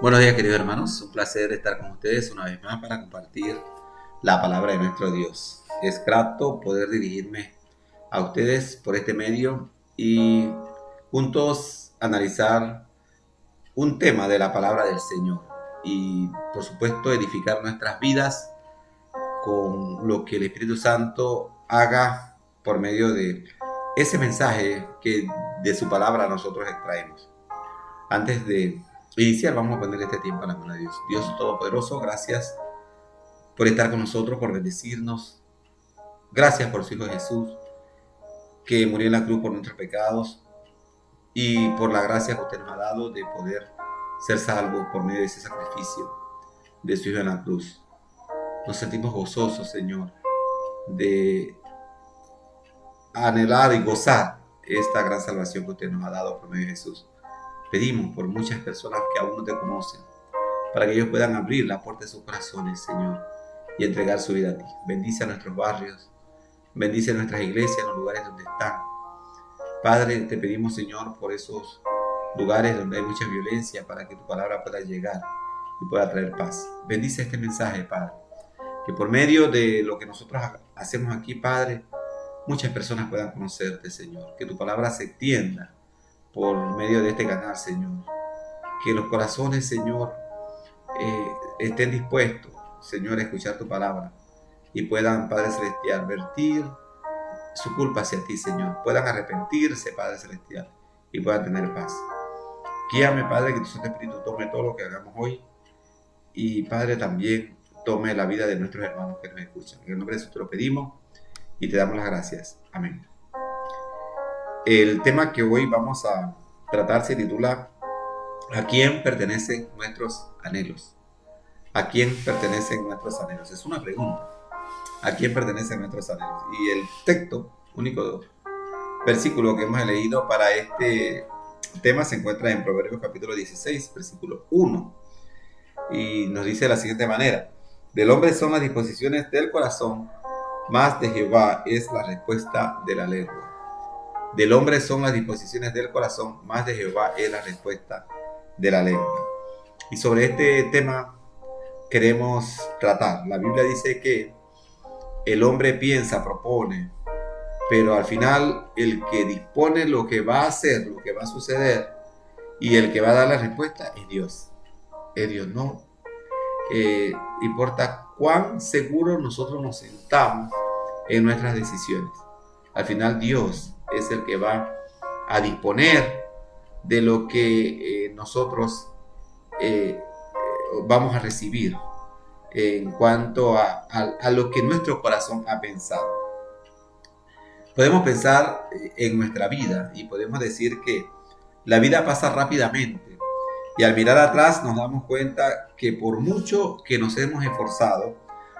Buenos días, queridos hermanos. Un placer estar con ustedes una vez más para compartir la palabra de nuestro Dios. Es grato poder dirigirme a ustedes por este medio y juntos analizar un tema de la palabra del Señor y, por supuesto, edificar nuestras vidas con lo que el Espíritu Santo haga por medio de ese mensaje que de su palabra nosotros extraemos. Antes de iniciar, vamos a poner este tiempo en la mano de Dios. Dios Todopoderoso, gracias por estar con nosotros, por bendecirnos. Gracias por su Hijo Jesús, que murió en la cruz por nuestros pecados y por la gracia que usted nos ha dado de poder ser salvos por medio de ese sacrificio de su Hijo en la cruz. Nos sentimos gozosos, Señor, de anhelar y gozar esta gran salvación que usted nos ha dado por medio de Jesús. Pedimos por muchas personas que aún no te conocen, para que ellos puedan abrir la puerta de sus corazones, Señor, y entregar su vida a ti. Bendice a nuestros barrios, bendice a nuestras iglesias, en los lugares donde están. Padre, te pedimos, Señor, por esos lugares donde hay mucha violencia, para que tu palabra pueda llegar y pueda traer paz. Bendice este mensaje, Padre, que por medio de lo que nosotros hacemos aquí, Padre, muchas personas puedan conocerte, Señor. Que tu palabra se extienda por medio de este canal, Señor. Que los corazones, Señor, estén dispuestos, Señor, a escuchar tu palabra y puedan, Padre Celestial, vertir su culpa hacia ti, Señor. Puedan arrepentirse, Padre Celestial, y puedan tener paz. Guíame, Padre, que tu Santo Espíritu tome todo lo que hagamos hoy y, Padre, también tome la vida de nuestros hermanos que nos escuchan. En el nombre de Jesús te lo pedimos y te damos las gracias. Amén. El tema que hoy vamos a tratar se titula ¿A quién pertenecen nuestros anhelos? ¿A quién pertenecen nuestros anhelos? Es una pregunta. ¿A quién pertenecen nuestros anhelos? Y el texto, único versículo que hemos leído para este tema se encuentra en Proverbios capítulo 16, versículo 1. Y nos dice de la siguiente manera: del hombre son las disposiciones del corazón, mas de Jehová es la respuesta de la lengua. Del hombre son las disposiciones del corazón, mas de Jehová es la respuesta de la lengua. Y sobre este tema queremos tratar. La Biblia dice que el hombre piensa, propone, pero al final el que dispone lo que va a hacer, lo que va a suceder, y el que va a dar la respuesta es Dios. Es Dios, no importa cuán seguro nosotros nos sentamos en nuestras decisiones. Al final Dios es el que va a disponer de lo que nosotros vamos a recibir en cuanto a lo que nuestro corazón ha pensado. Podemos pensar en nuestra vida y podemos decir que la vida pasa rápidamente y al mirar atrás nos damos cuenta que por mucho que nos hemos esforzado,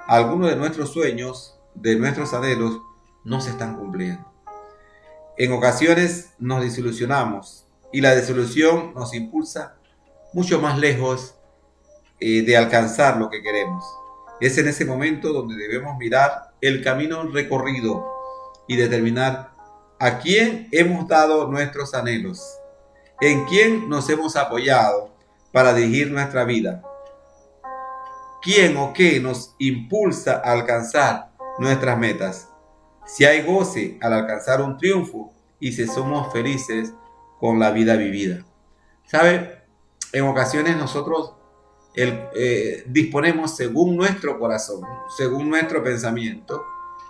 algunos de nuestros sueños, de nuestros anhelos, no se están cumpliendo. En ocasiones nos desilusionamos y la desilusión nos impulsa mucho más lejos de alcanzar lo que queremos. Es en ese momento donde debemos mirar el camino recorrido y determinar a quién hemos dado nuestros anhelos, en quién nos hemos apoyado para dirigir nuestra vida, quién o qué nos impulsa a alcanzar nuestras metas, si hay goce al alcanzar un triunfo y si somos felices con la vida vivida. ¿Sabe? En ocasiones nosotros disponemos según nuestro corazón, según nuestro pensamiento,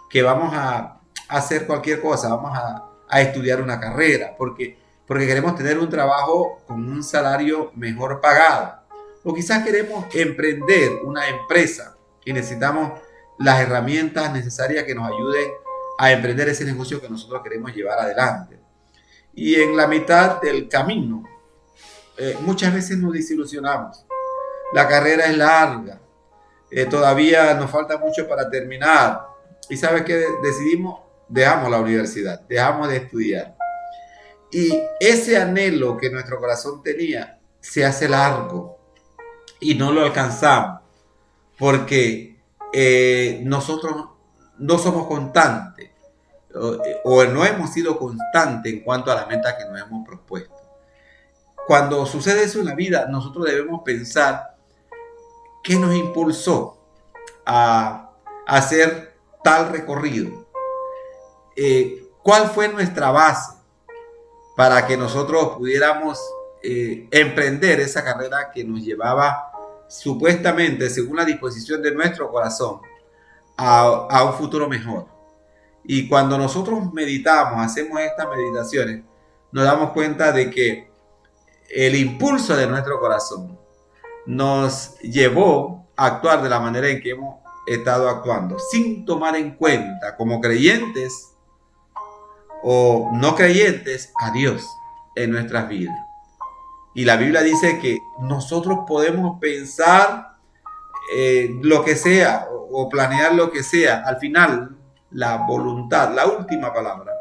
que vamos a hacer cualquier cosa, vamos a estudiar una carrera, porque queremos tener un trabajo con un salario mejor pagado, o quizás queremos emprender una empresa y necesitamos las herramientas necesarias que nos ayuden a emprender ese negocio que nosotros queremos llevar adelante. Y en la mitad del camino, muchas veces nos desilusionamos. La carrera es larga, todavía nos falta mucho para terminar. ¿Y sabes qué decidimos? Dejamos la universidad, dejamos de estudiar. Y ese anhelo que nuestro corazón tenía se hace largo y no lo alcanzamos porque nosotros no somos constantes o no hemos sido constantes en cuanto a la meta que nos hemos propuesto. cuando sucede eso en la vida, nosotros debemos pensar qué nos impulsó a hacer tal recorrido. ¿Cuál fue nuestra base para que nosotros pudiéramos emprender esa carrera que nos llevaba supuestamente, según la disposición de nuestro corazón, a un futuro mejor? Y cuando nosotros meditamos, hacemos estas meditaciones, nos damos cuenta de que el impulso de nuestro corazón nos llevó a actuar de la manera en que hemos estado actuando, sin tomar en cuenta, como creyentes o no creyentes, a Dios en nuestras vidas. Y la Biblia dice que nosotros podemos pensar lo que sea o planear lo que sea. Al final, la voluntad, la última palabra,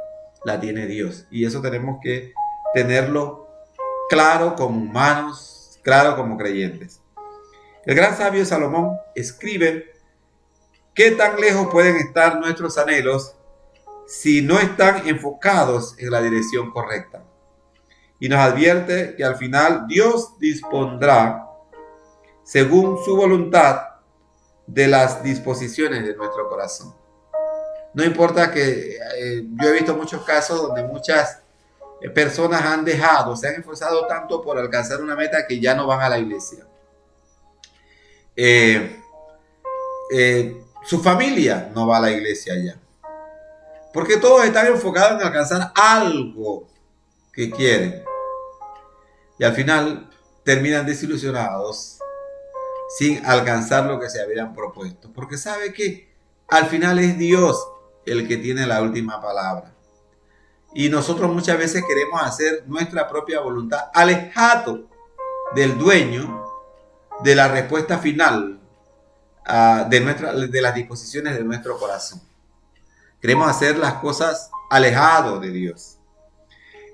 la tiene Dios. Y eso tenemos que tenerlo claro como humanos, claro como creyentes. El gran sabio Salomón escribe: ¿qué tan lejos pueden estar nuestros anhelos si no están enfocados en la dirección correcta? Y nos advierte que al final Dios dispondrá, según su voluntad, de las disposiciones de nuestro corazón. No importa que yo he visto muchos casos donde muchas personas han dejado, se han esforzado tanto por alcanzar una meta que ya no van a la iglesia. Su familia no va a la iglesia ya, porque todos están enfocados en alcanzar algo que quieren, y al final terminan desilusionados sin alcanzar lo que se habían propuesto, porque sabe que al final es Dios el que tiene la última palabra, y nosotros muchas veces queremos hacer nuestra propia voluntad, alejado del dueño de la respuesta final de las disposiciones de nuestro corazón. Queremos hacer las cosas alejados de Dios.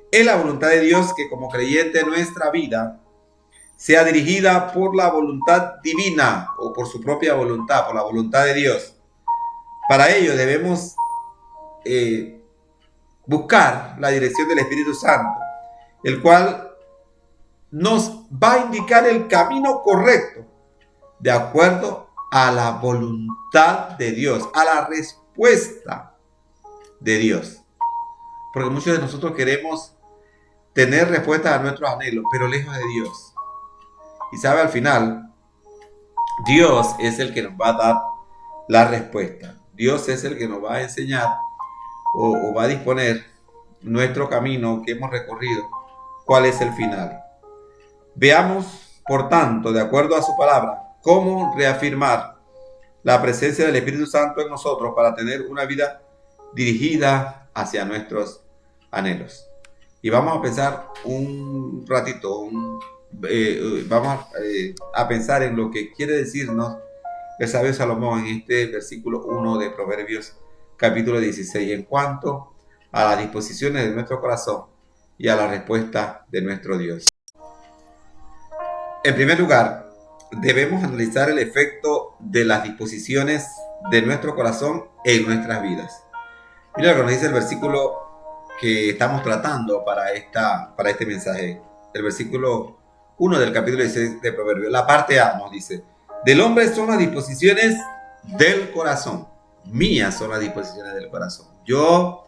Es la voluntad de Dios que como creyente nuestra vida sea dirigida por la voluntad divina o por su propia voluntad, por la voluntad de Dios. Para ello debemos buscar la dirección del Espíritu Santo, el cual nos va a indicar el camino correcto de acuerdo a la voluntad de Dios, a la respuesta de Dios. Porque muchos de nosotros queremos tener respuestas a nuestros anhelos, pero lejos de Dios. Y sabe, al final, Dios es el que nos va a dar la respuesta. Dios es el que nos va a enseñar o va a disponer nuestro camino que hemos recorrido, cuál es el final. Veamos, por tanto, de acuerdo a su palabra, cómo reafirmar la presencia del Espíritu Santo en nosotros para tener una vida dirigida hacia nuestros anhelos. Y vamos a pensar un ratito, vamos a pensar en lo que quiere decirnos el sabio Salomón en este versículo 1 de Proverbios capítulo 16 en cuanto a las disposiciones de nuestro corazón y a la respuesta de nuestro Dios. En primer lugar, debemos analizar el efecto de las disposiciones de nuestro corazón en nuestras vidas. Mira lo que nos dice el versículo que estamos tratando para este mensaje. El versículo 1 del capítulo 16 de Proverbios. La parte A nos dice: del hombre son las disposiciones del corazón. Mías son las disposiciones del corazón. Yo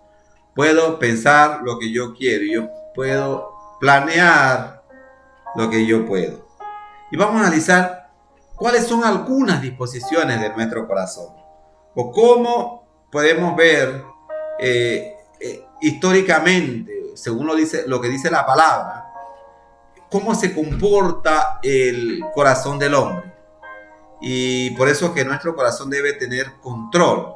puedo pensar lo que yo quiero. Yo puedo planear lo que yo puedo. Y vamos a analizar cuáles son algunas disposiciones de nuestro corazón. O cómo podemos ver históricamente, según lo que dice la palabra, cómo se comporta el corazón del hombre. Y por eso que nuestro corazón debe tener control.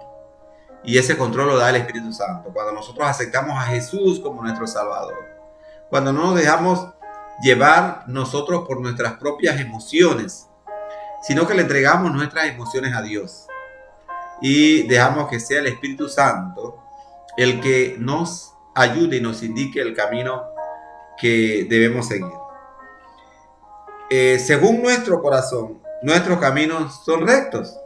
Y ese control lo da el Espíritu Santo. Cuando nosotros aceptamos a Jesús como nuestro Salvador. Cuando no nos dejamos llevar nosotros por nuestras propias emociones, sino que le entregamos nuestras emociones a Dios. Y dejamos que sea el Espíritu Santo el que nos ayude y nos indique el camino que debemos seguir. Según nuestro corazón, nuestros caminos son rectos.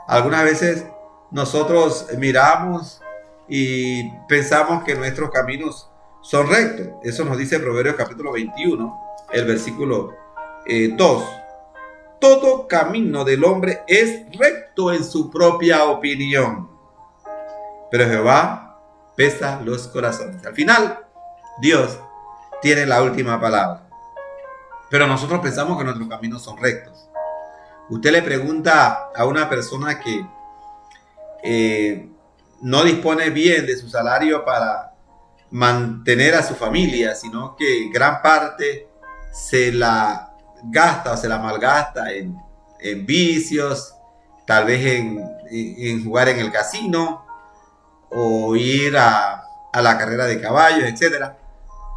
Algunas veces nosotros miramos y pensamos que nuestros caminos son rectos. Eso nos dice Proverbios capítulo 21, el versículo 2. Todo camino del hombre es recto en su propia opinión, pero Jehová pesa los corazones. Al final, Dios tiene la última palabra. Pero nosotros pensamos que nuestros caminos son rectos. Usted le pregunta a una persona que no dispone bien de su salario para mantener a su familia, sino que gran parte se la gasta o se la malgasta en vicios, tal vez en jugar en el casino o ir a la carrera de caballos, etcétera.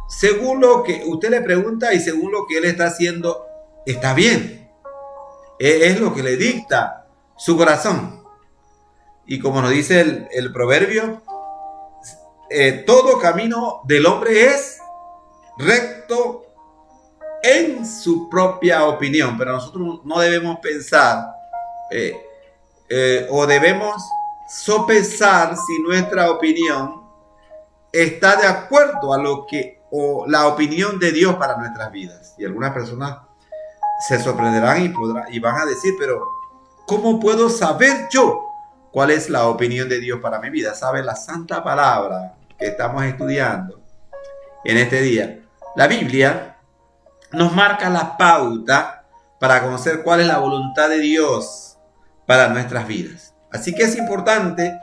Según lo que usted le pregunta y según lo que él está haciendo, está bien. Es lo que le dicta su corazón. Y como nos dice el proverbio, todo camino del hombre es recto en su propia opinión. Pero nosotros no debemos pensar o debemos sopesar si nuestra opinión está de acuerdo a lo que o la opinión de Dios para nuestras vidas. Y algunas personas se sorprenderán y van a decir, pero ¿cómo puedo saber yo cuál es la opinión de Dios para mi vida? ¿Sabe la santa palabra que estamos estudiando en este día? La Biblia nos marca la pauta para conocer cuál es la voluntad de Dios para nuestras vidas. Así que es importante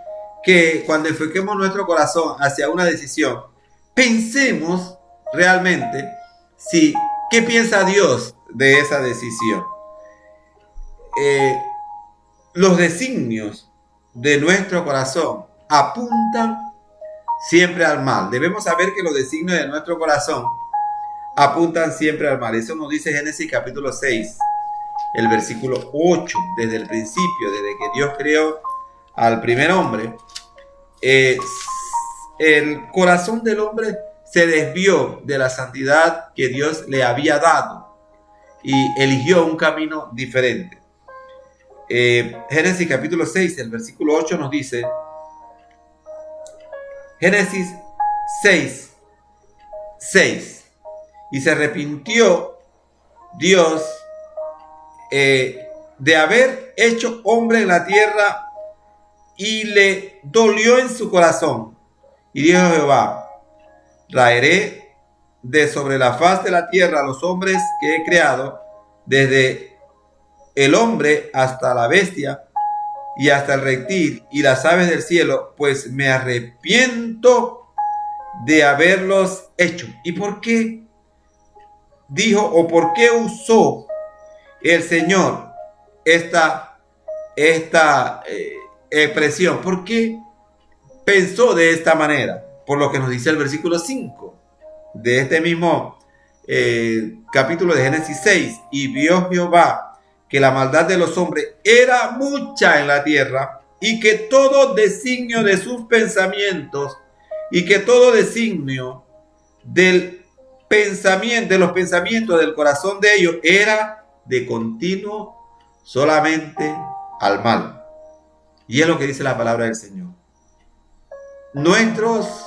que cuando enfoquemos nuestro corazón hacia una decisión, pensemos realmente qué piensa Dios de esa decisión. Los designios de nuestro corazón apuntan siempre al mal. Debemos saber que los designios de nuestro corazón apuntan siempre al mal. Eso nos dice Génesis capítulo 6, el versículo 8. Desde el principio, desde que Dios creó al primer hombre, el corazón del hombre se desvió de la santidad que Dios le había dado y eligió un camino diferente. Génesis capítulo 6, el versículo 8 nos dice, Génesis 6, y se arrepintió Dios de haber hecho hombre en la tierra y le dolió en su corazón. Y dijo Jehová, traeré de sobre la faz de la tierra a los hombres que he creado, desde el hombre hasta la bestia y hasta el reptil y las aves del cielo, pues me arrepiento de haberlos hecho. ¿Y por qué dijo o por qué usó el Señor esta expresión? ¿Por qué pensó de esta manera? Por lo que nos dice el versículo 5 de este mismo capítulo de Génesis 6. Y vio Jehová que la maldad de los hombres era mucha en la tierra, y que todo designio de sus pensamientos, y que todo designio de los pensamientos del corazón de ellos era de continuo solamente al mal. Y es lo que dice la palabra del Señor. Nuestras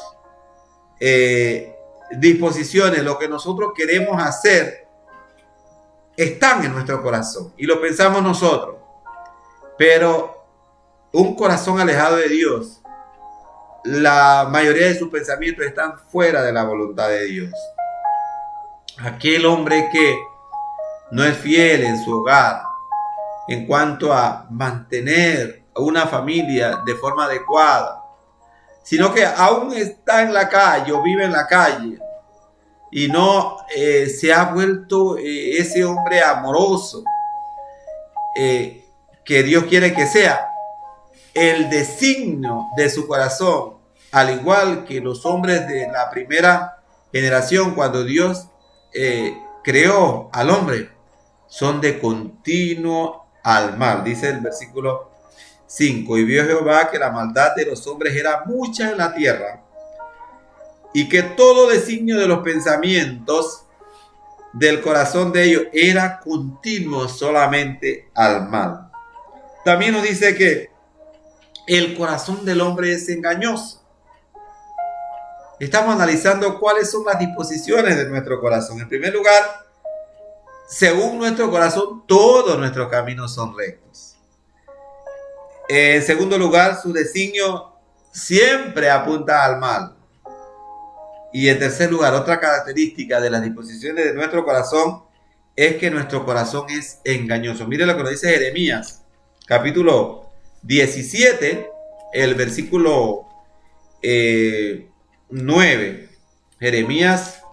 disposiciones, lo que nosotros queremos hacer, están en nuestro corazón y lo pensamos nosotros. Pero un corazón alejado de Dios, la mayoría de sus pensamientos están fuera de la voluntad de Dios. Aquel hombre que no es fiel en su hogar en cuanto a mantener una familia de forma adecuada, sino que aún está en la calle o vive en la calle y no se ha vuelto ese hombre amoroso que Dios quiere que sea. El designio de su corazón, al igual que los hombres de la primera generación, cuando Dios creó al hombre, son de continuo al mal. Dice el versículo 5, y vio Jehová que la maldad de los hombres era mucha en la tierra, y que todo designio de los pensamientos del corazón de ellos era continuo solamente al mal. También nos dice que el corazón del hombre es engañoso. Estamos analizando cuáles son las disposiciones de nuestro corazón. En primer lugar, según nuestro corazón, todos nuestros caminos son rectos. En segundo lugar, su designio siempre apunta al mal. Y en tercer lugar, otra característica de las disposiciones de nuestro corazón es que nuestro corazón es engañoso. Mire lo que nos dice Jeremías, capítulo 17, el versículo 9. Jeremías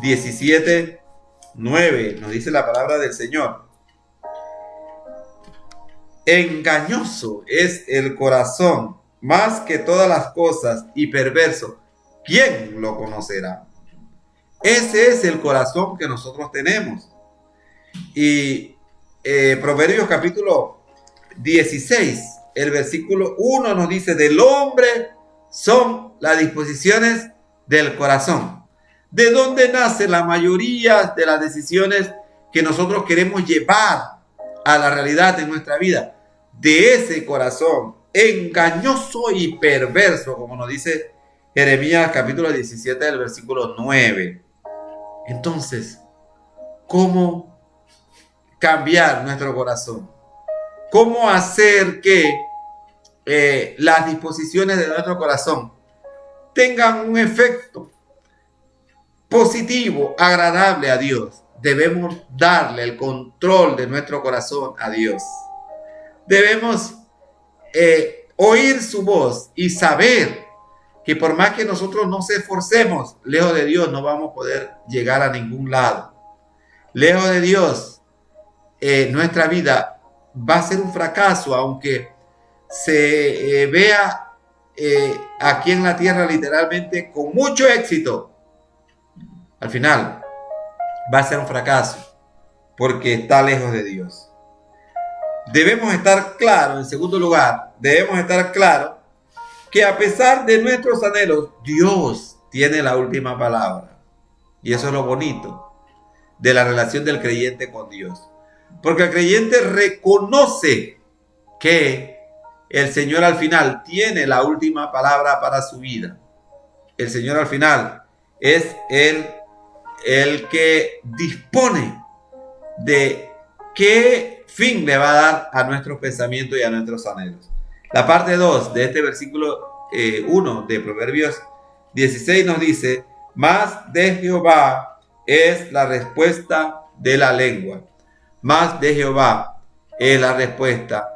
17, 9, nos dice la palabra del Señor. Engañoso es el corazón más que todas las cosas y perverso. ¿Quién lo conocerá? Ese es el corazón que nosotros tenemos. Y Proverbios capítulo 16, el versículo 1 nos dice: del hombre son las disposiciones del corazón. ¿De dónde nace la mayoría de las decisiones que nosotros queremos llevar a la realidad en nuestra vida? De ese corazón engañoso y perverso, como nos dice Jeremías capítulo 17, del versículo 9. Entonces, ¿cómo cambiar nuestro corazón? ¿Cómo hacer que las disposiciones de nuestro corazón tengan un efecto positivo, agradable a Dios? Debemos darle el control de nuestro corazón a Dios. Debemos oír su voz y saber que por más que nosotros nos esforcemos, lejos de Dios no vamos a poder llegar a ningún lado. Lejos de Dios, nuestra vida va a ser un fracaso, aunque se vea aquí en la tierra literalmente con mucho éxito. Al final va a ser un fracaso porque está lejos de Dios. Debemos estar claros, en segundo lugar, debemos estar claros que a pesar de nuestros anhelos, Dios tiene la última palabra. Y eso es lo bonito de la relación del creyente con Dios. Porque el creyente reconoce que el Señor al final tiene la última palabra para su vida. El Señor al final es el que dispone de qué fin le va a dar a nuestros pensamientos y a nuestros anhelos. La parte 2 de este versículo 1 de Proverbios 16 nos dice: más de Jehová es la respuesta de la lengua. Más de Jehová es la respuesta.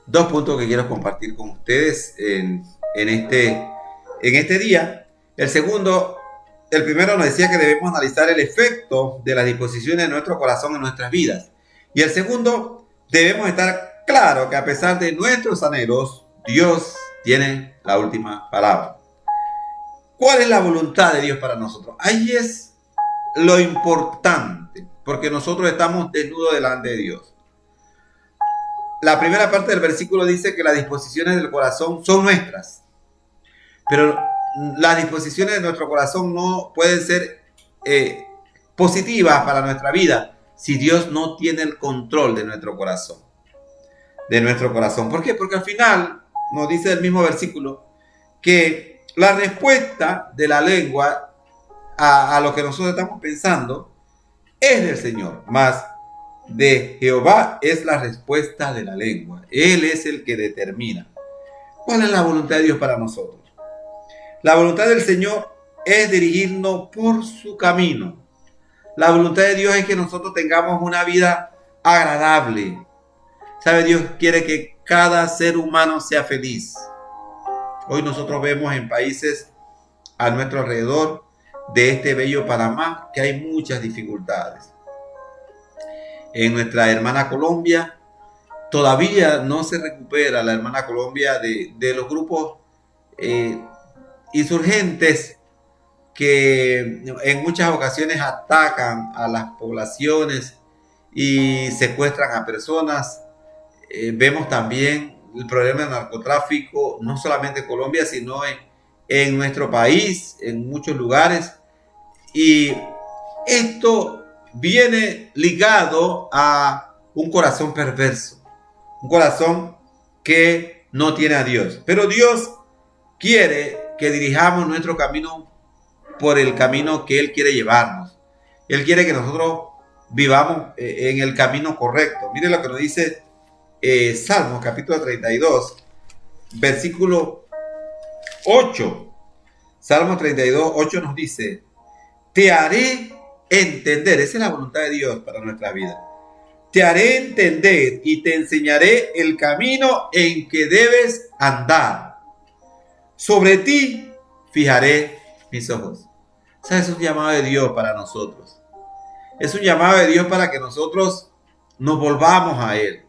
Dos puntos que quiero compartir con ustedes en este día. El primero nos decía que debemos analizar el efecto de las disposiciones de nuestro corazón en nuestras vidas. Y el segundo, debemos estar claros que a pesar de nuestros anhelos, Dios tiene la última palabra. ¿Cuál es la voluntad de Dios para nosotros? Ahí es lo importante, porque nosotros estamos desnudos delante de Dios. La primera parte del versículo dice que las disposiciones del corazón son nuestras, pero las disposiciones de nuestro corazón no pueden ser positivas para nuestra vida si Dios no tiene el control de nuestro corazón. ¿Por qué? Porque al final nos dice el mismo versículo que la respuesta de la lengua a lo que nosotros estamos pensando es del Señor, más de Jehová es la respuesta de la lengua. Él es el que determina. ¿Cuál es la voluntad de Dios para nosotros? La voluntad del Señor es dirigirnos por su camino. La voluntad de Dios es que nosotros tengamos una vida agradable. ¿Sabe? Dios quiere que cada ser humano sea feliz. Hoy nosotros vemos en países a nuestro alrededor de este bello Panamá que hay muchas dificultades. En nuestra hermana Colombia todavía no se recupera la hermana Colombia de los grupos insurgentes que en muchas ocasiones atacan a las poblaciones y secuestran a personas. Vemos también el problema del narcotráfico, no solamente en Colombia, sino en nuestro país, en muchos lugares. Y esto viene ligado a un corazón perverso, un corazón que no tiene a Dios. Pero Dios quiere que dirijamos nuestro camino por el camino que Él quiere llevarnos. Él quiere que nosotros vivamos en el camino correcto. Mire lo que nos dice Salmos capítulo 32, versículo 8. Salmo 32, 8 nos dice: te haré entender, esa es la voluntad de Dios para nuestra vida. Te haré entender y te enseñaré el camino en que debes andar. Sobre ti fijaré mis ojos. O sea, es un llamado de Dios para nosotros. Es un llamado de Dios para que nosotros nos volvamos a Él.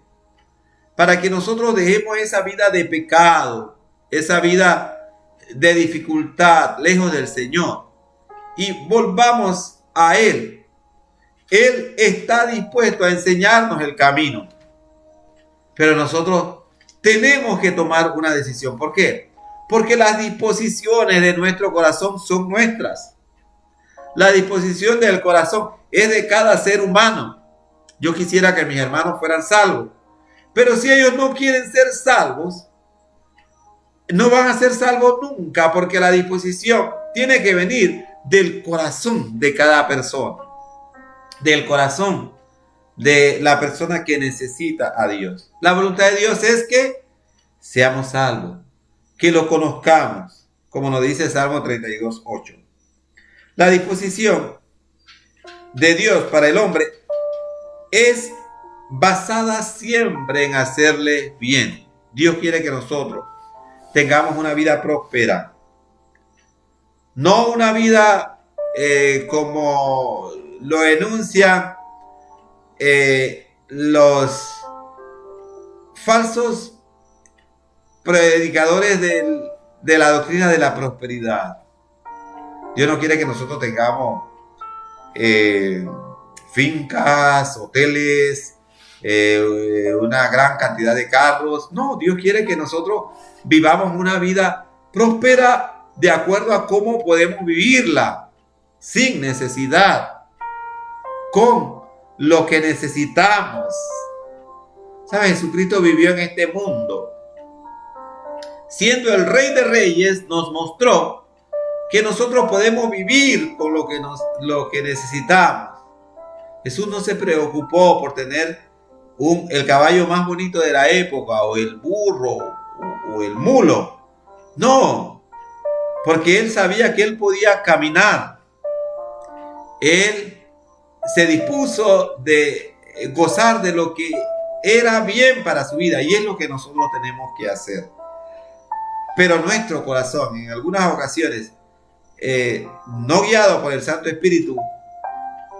Para que nosotros dejemos esa vida de pecado, esa vida de dificultad, lejos del Señor, y volvamos a Él. Él está dispuesto a enseñarnos el camino, pero nosotros tenemos que tomar una decisión. ¿Por qué? Porque las disposiciones de nuestro corazón son nuestras. La disposición del corazón es de cada ser humano. Yo quisiera que mis hermanos fueran salvos, pero si ellos no quieren ser salvos, no van a ser salvos nunca, porque la disposición tiene que venir del corazón de cada persona, del corazón de la persona que necesita a Dios. La voluntad de Dios es que seamos salvos, que lo conozcamos, como nos dice Salmo 32, 8. La disposición de Dios para el hombre es basada siempre en hacerle bien. Dios quiere que nosotros tengamos una vida próspera, no una vida como lo enuncian los falsos predicadores de la doctrina de la prosperidad. Dios no quiere que nosotros tengamos fincas, hoteles, una gran cantidad de carros. No, Dios quiere que nosotros vivamos una vida próspera de acuerdo a cómo podemos vivirla, sin necesidad, con lo que necesitamos. ¿Sabes? Jesucristo vivió en este mundo. Siendo el Rey de Reyes, nos mostró que nosotros podemos vivir con lo que necesitamos. Jesús no se preocupó por tener el caballo más bonito de la época, o el burro, o el mulo. No, porque Él sabía que Él podía caminar. Él se dispuso de gozar de lo que era bien para su vida, y es lo que nosotros tenemos que hacer. Pero nuestro corazón, en algunas ocasiones, no guiado por el Santo Espíritu,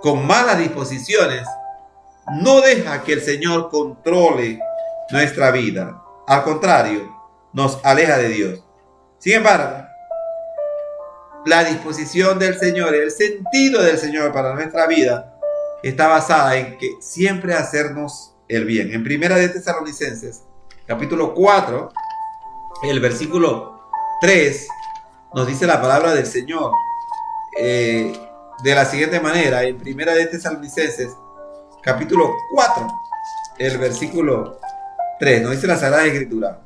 con malas disposiciones, no deja que el Señor controle nuestra vida. Al contrario, nos aleja de Dios. Sin embargo, la disposición del Señor, el sentido del Señor para nuestra vida, está basada en que siempre hacernos el bien. En Primera de Tesalonicenses, capítulo 4, el versículo 3, nos dice la palabra del Señor de la siguiente manera. En Primera de Tesalonicenses, capítulo 4, el versículo 3, nos dice la Sagrada Escritura: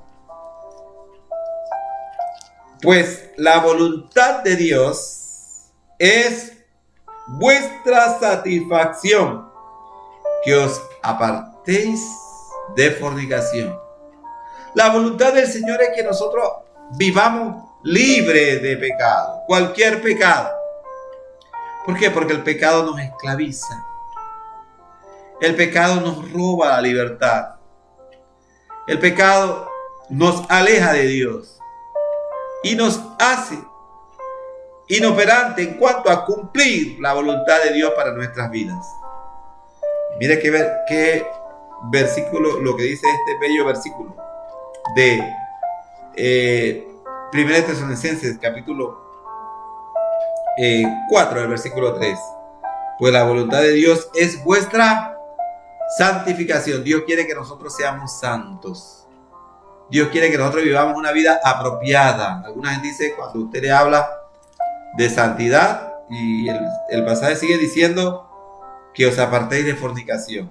pues la voluntad de Dios es vuestra satisfacción, que os apartéis de fornicación. La voluntad del Señor es que nosotros vivamos libres de pecado, cualquier pecado. ¿Por qué? Porque el pecado nos esclaviza. El pecado nos roba la libertad. El pecado nos aleja de Dios y nos hace inoperante en cuanto a cumplir la voluntad de Dios para nuestras vidas. Mire qué versículo, lo que dice este bello versículo de Primera Tesalonicenses, capítulo 4, el versículo 3. Pues la voluntad de Dios es vuestra santificación. Dios quiere que nosotros seamos santos. Dios quiere que nosotros vivamos una vida apropiada. Alguna gente dice, cuando usted le habla de santidad, y el pasaje sigue diciendo que os apartéis de fornicación.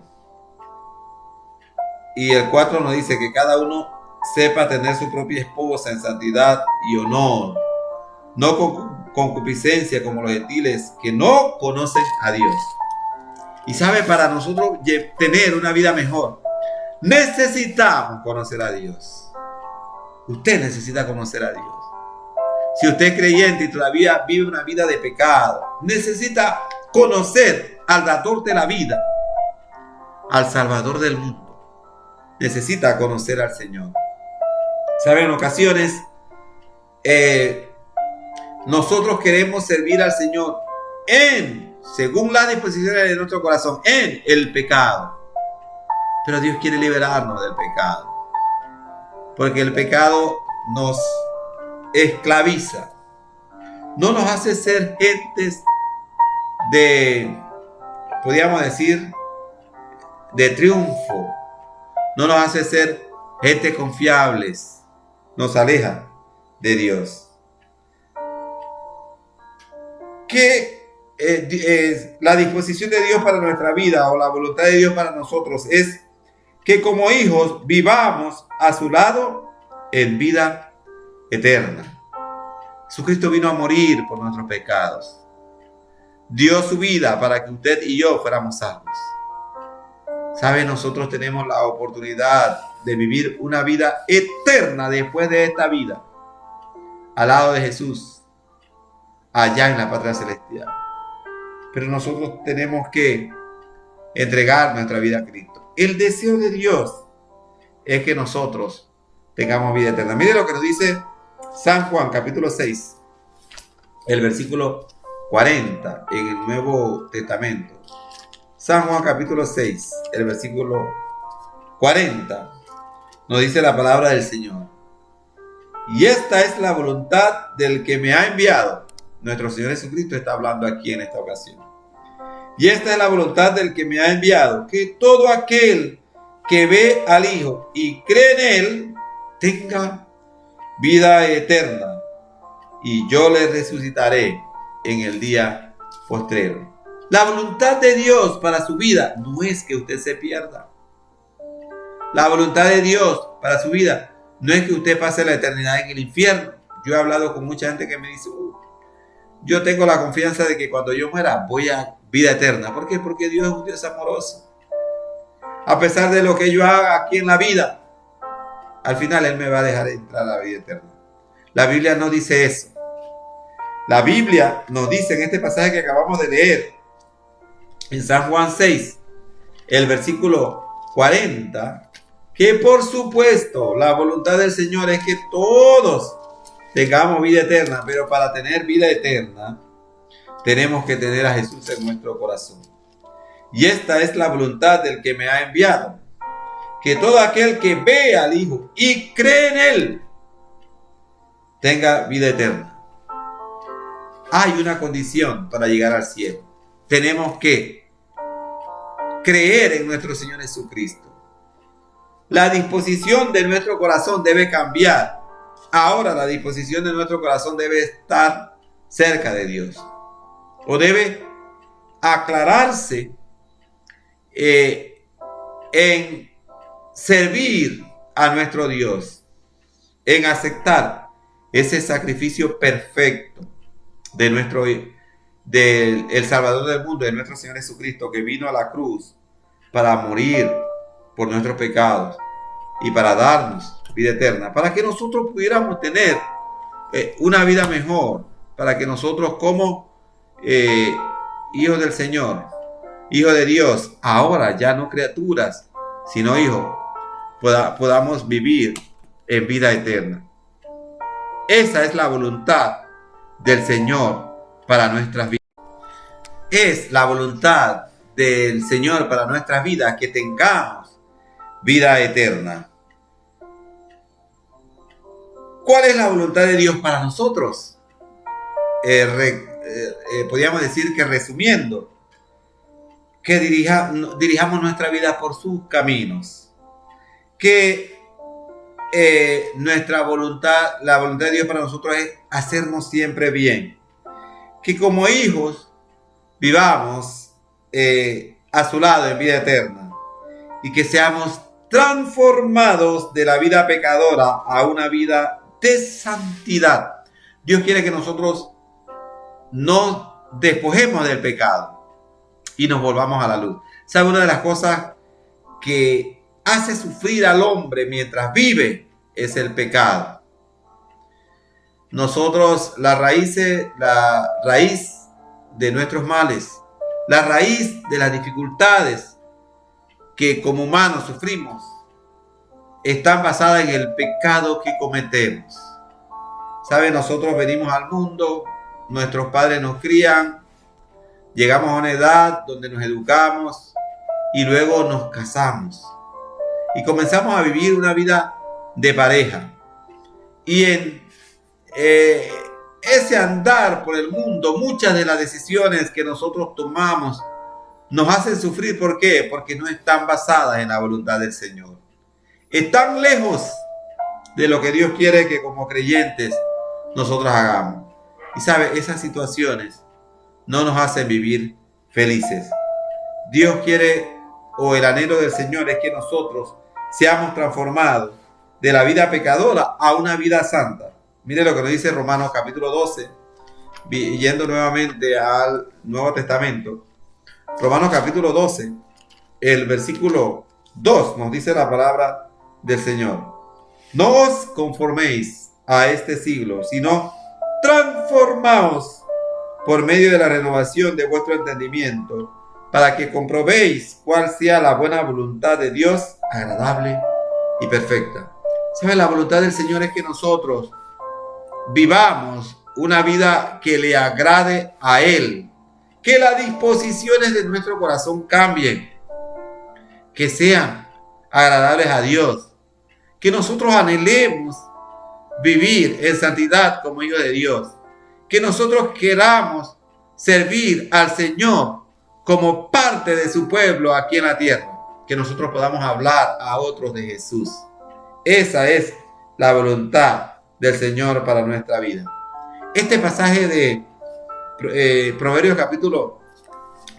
Y el 4 nos dice que cada uno sepa tener su propia esposa en santidad y honor, no con concupiscencia como los gentiles que no conocen a Dios. Y sabe, para nosotros tener una vida mejor, necesitamos conocer a Dios. Usted necesita conocer a Dios. Si usted es creyente y todavía vive una vida de pecado, necesita conocer al dador de la vida, al Salvador del mundo. Necesita conocer al Señor. ¿Sabe? En ocasiones nosotros queremos servir al Señor según las disposiciones de nuestro corazón, en el pecado. Pero Dios quiere liberarnos del pecado, porque el pecado nos esclaviza, no nos hace ser gentes podríamos decir, de triunfo, no nos hace ser gente confiables, nos aleja de Dios. ¿Qué es la disposición de Dios para nuestra vida, o la voluntad de Dios para nosotros? Es que como hijos vivamos a su lado en vida eterna. Jesucristo vino a morir por nuestros pecados. Dio su vida para que usted y yo fuéramos salvos. ¿Sabe? Nosotros tenemos la oportunidad de vivir una vida eterna después de esta vida, al lado de Jesús, allá en la patria celestial. Pero nosotros tenemos que entregar nuestra vida a Cristo. El deseo de Dios es que nosotros tengamos vida eterna. Mire lo que nos dice San Juan, capítulo 6, el versículo 40 en el Nuevo Testamento. San Juan, capítulo 6, el versículo 40, nos dice la palabra del Señor. Y esta es la voluntad del que me ha enviado. Nuestro Señor Jesucristo está hablando aquí en esta ocasión. Y esta es la voluntad del que me ha enviado, que todo aquel que ve al Hijo y cree en Él tenga vida eterna, y yo le resucitaré en el día postrero. La voluntad de Dios para su vida no es que usted se pierda. La voluntad de Dios para su vida no es que usted pase la eternidad en el infierno. Yo he hablado con mucha gente que me dice, yo tengo la confianza de que cuando yo muera voy a vida eterna. ¿Por qué? Porque Dios es un Dios amoroso. A pesar de lo que yo haga aquí en la vida, al final Él me va a dejar entrar a la vida eterna. La Biblia no dice eso. La Biblia nos dice en este pasaje que acabamos de leer, en San Juan 6, el versículo 40, que por supuesto la voluntad del Señor es que todos tengamos vida eterna, pero para tener vida eterna tenemos que tener a Jesús en nuestro corazón. Y esta es la voluntad del que me ha enviado, que todo aquel que ve al Hijo y cree en Él tenga vida eterna. Hay una condición para llegar al cielo. Tenemos que creer en nuestro Señor Jesucristo. La disposición de nuestro corazón debe cambiar. Ahora la disposición de nuestro corazón debe estar cerca de Dios, o debe aclararse en servir a nuestro Dios, en aceptar ese sacrificio perfecto del Salvador del mundo, de nuestro Señor Jesucristo, que vino a la cruz para morir por nuestros pecados y para darnos vida eterna, para que nosotros pudiéramos tener una vida mejor, para que nosotros como hijos del Señor, hijos de Dios, ahora ya no criaturas, sino hijos, podamos vivir en vida eterna. Esa es la voluntad del Señor para nuestras vidas. Es la voluntad del Señor para nuestras vidas que tengamos vida eterna. ¿Cuál es la voluntad de Dios para nosotros? Podríamos decir que resumiendo, que dirijamos nuestra vida por sus caminos, que nuestra voluntad, la voluntad de Dios para nosotros es hacernos siempre bien, que como hijos vivamos a su lado en vida eterna, y que seamos transformados de la vida pecadora a una vida de santidad. Dios quiere que nosotros nos despojemos del pecado y nos volvamos a la luz. ¿Sabe? Una de las cosas que hace sufrir al hombre mientras vive es el pecado. Nosotros, la raíz de nuestros males, la raíz de las dificultades que como humanos sufrimos, están basadas en el pecado que cometemos. ¿Sabe? Nosotros venimos al mundo, nuestros padres nos crían, llegamos a una edad donde nos educamos y luego nos casamos. Y comenzamos a vivir una vida de pareja. Y en ese andar por el mundo, muchas de las decisiones que nosotros tomamos nos hacen sufrir. ¿Por qué? Porque no están basadas en la voluntad del Señor. Están lejos de lo que Dios quiere que como creyentes nosotros hagamos. Y sabe, esas situaciones no nos hacen vivir felices. Dios quiere, o el anhelo del Señor es que nosotros seamos transformados de la vida pecadora a una vida santa. Mire lo que nos dice Romanos capítulo 12, yendo nuevamente al Nuevo Testamento. Romanos capítulo 12, el versículo 2 nos dice la palabra del Señor. No os conforméis a este siglo, sino transformaos por medio de la renovación de vuestro entendimiento, para que comprobéis cuál sea la buena voluntad de Dios, agradable y perfecta. ¿Sabe? La voluntad del Señor es que nosotros vivamos una vida que le agrade a Él, que las disposiciones de nuestro corazón cambien, que sean agradables a Dios, que nosotros anhelemos vivir en santidad como hijos de Dios, que nosotros queramos servir al Señor como parte de su pueblo aquí en la tierra, que nosotros podamos hablar a otros de Jesús. Esa es la voluntad del Señor para nuestra vida. Este pasaje de Proverbios capítulo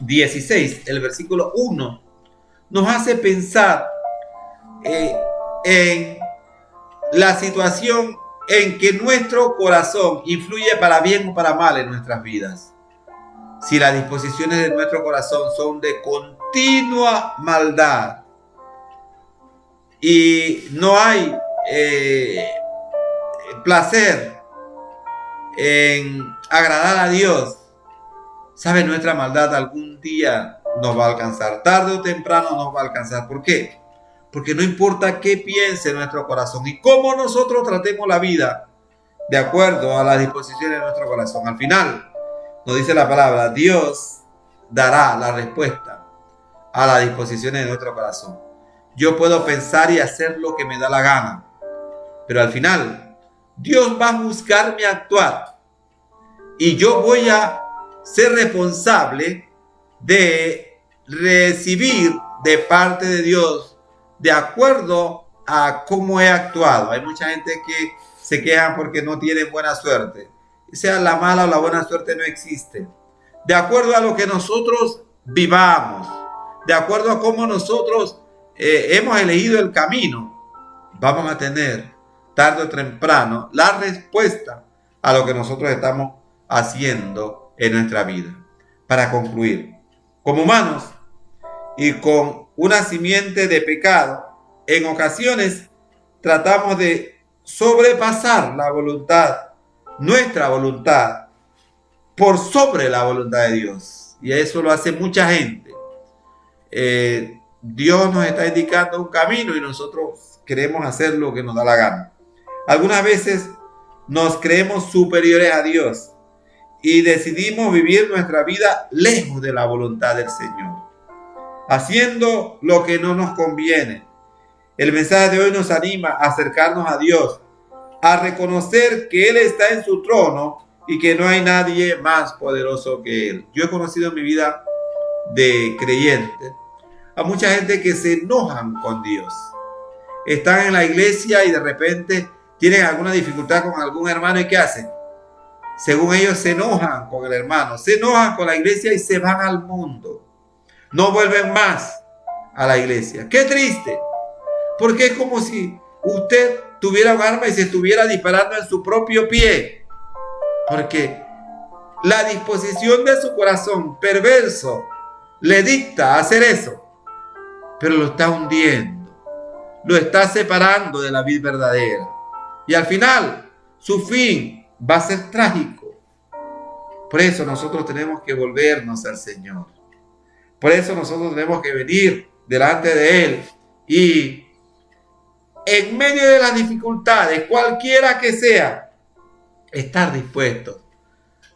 16, el versículo 1, nos hace pensar en la situación en que nuestro corazón influye para bien o para mal en nuestras vidas. Si las disposiciones de nuestro corazón son de continua maldad y no hay placer en agradar a Dios, ¿sabe? Nuestra maldad algún día nos va a alcanzar, tarde o temprano nos va a alcanzar. ¿Por qué? Porque no importa qué piense nuestro corazón y cómo nosotros tratemos la vida de acuerdo a las disposiciones de nuestro corazón. Al final, nos dice la palabra, Dios dará la respuesta a las disposiciones de nuestro corazón. Yo puedo pensar y hacer lo que me da la gana, pero al final, Dios va a buscarme actuar y yo voy a ser responsable de recibir de parte de Dios de acuerdo a cómo he actuado. Hay mucha gente que se quejan porque no tienen buena suerte. Sea la mala o la buena suerte, no existe. De acuerdo a lo que nosotros vivamos, de acuerdo a cómo nosotros hemos elegido el camino, vamos a tener tarde o temprano la respuesta a lo que nosotros estamos haciendo en nuestra vida. Para concluir, como humanos y con una simiente de pecado, en ocasiones tratamos de sobrepasar la voluntad, nuestra voluntad, por sobre la voluntad de Dios. Y eso lo hace mucha gente. Dios nos está indicando un camino y nosotros queremos hacer lo que nos da la gana. Algunas veces nos creemos superiores a Dios y decidimos vivir nuestra vida lejos de la voluntad del Señor, haciendo lo que no nos conviene. El mensaje de hoy nos anima a acercarnos a Dios, a reconocer que Él está en su trono y que no hay nadie más poderoso que Él. Yo he conocido en mi vida de creyente a mucha gente que se enojan con Dios. Están en la iglesia y de repente tienen alguna dificultad con algún hermano y ¿qué hacen? Según ellos se enojan con el hermano, se enojan con la iglesia y se van al mundo. No vuelven más a la iglesia. ¡Qué triste! Porque es como si usted tuviera un arma y se estuviera disparando en su propio pie. Porque la disposición de su corazón perverso le dicta hacer eso, pero lo está hundiendo, lo está separando de la vida verdadera. Y al final, su fin va a ser trágico. Por eso nosotros tenemos que volvernos al Señor. Por eso nosotros tenemos que venir delante de Él y en medio de las dificultades, cualquiera que sea, estar dispuestos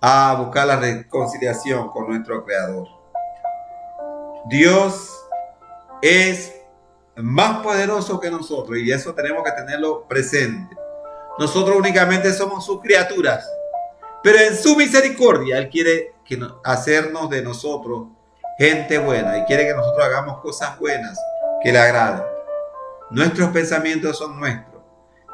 a buscar la reconciliación con nuestro Creador. Dios es más poderoso que nosotros y eso tenemos que tenerlo presente. Nosotros únicamente somos sus criaturas, pero en su misericordia Él quiere hacernos de nosotros gente buena y quiere que nosotros hagamos cosas buenas que le agraden. Nuestros pensamientos son nuestros,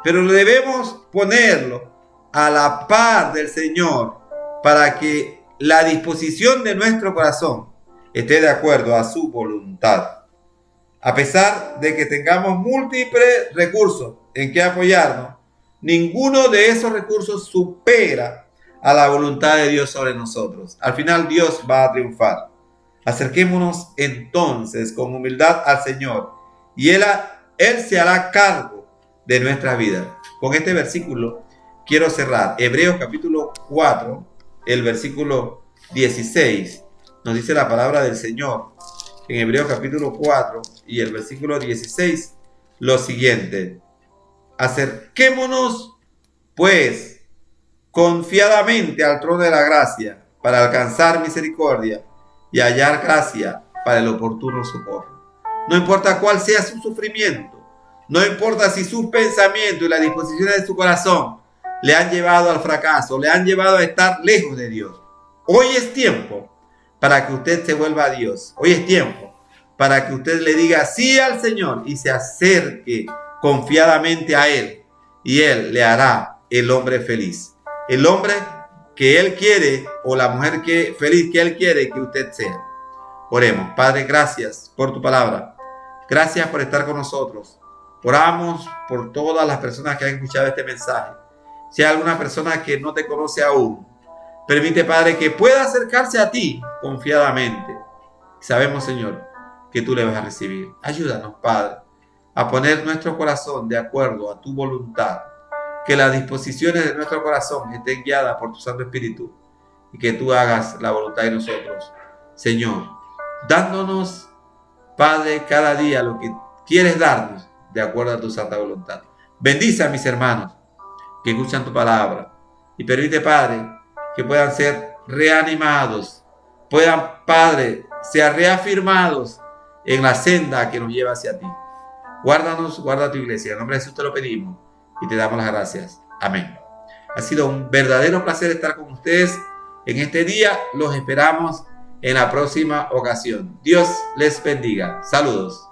pero debemos ponerlo a la par del Señor para que la disposición de nuestro corazón esté de acuerdo a su voluntad. A pesar de que tengamos múltiples recursos en que apoyarnos, ninguno de esos recursos supera a la voluntad de Dios sobre nosotros. Al final Dios va a triunfar. Acerquémonos entonces con humildad al Señor y Él se hará cargo de nuestra vida. Con este versículo quiero cerrar. Hebreos capítulo 4, el versículo 16. Nos dice la palabra del Señor en Hebreos capítulo 4 y el versículo 16 lo siguiente: acerquémonos pues confiadamente al trono de la gracia para alcanzar misericordia y hallar gracia para el oportuno socorro. No importa cuál sea su sufrimiento, no importa si sus pensamientos y las disposiciones de su corazón le han llevado al fracaso, le han llevado a estar lejos de Dios. Hoy es tiempo para que usted se vuelva a Dios. Hoy es tiempo para que usted le diga sí al Señor y se acerque confiadamente a Él. Y Él le hará el hombre feliz. El hombre que Él quiere o la mujer feliz que Él quiere que usted sea. Oremos. Padre, gracias por tu palabra. Gracias por estar con nosotros. Oramos por todas las personas que han escuchado este mensaje. Si hay alguna persona que no te conoce aún, permite, Padre, que pueda acercarse a ti confiadamente. Sabemos, Señor, que tú le vas a recibir. Ayúdanos, Padre, a poner nuestro corazón de acuerdo a tu voluntad. Que las disposiciones de nuestro corazón estén guiadas por tu Santo Espíritu y que tú hagas la voluntad de nosotros. Señor, dándonos, Padre, cada día lo que quieres darnos de acuerdo a tu santa voluntad. Bendice a mis hermanos que escuchan tu palabra y permite, Padre, que puedan ser reanimados, puedan, Padre, ser reafirmados en la senda que nos lleva hacia ti. Guárdanos, guarda tu iglesia. En nombre de Jesús te lo pedimos y te damos las gracias. Amén. Ha sido un verdadero placer estar con ustedes en este día. Los esperamos en la próxima ocasión. Dios les bendiga. Saludos.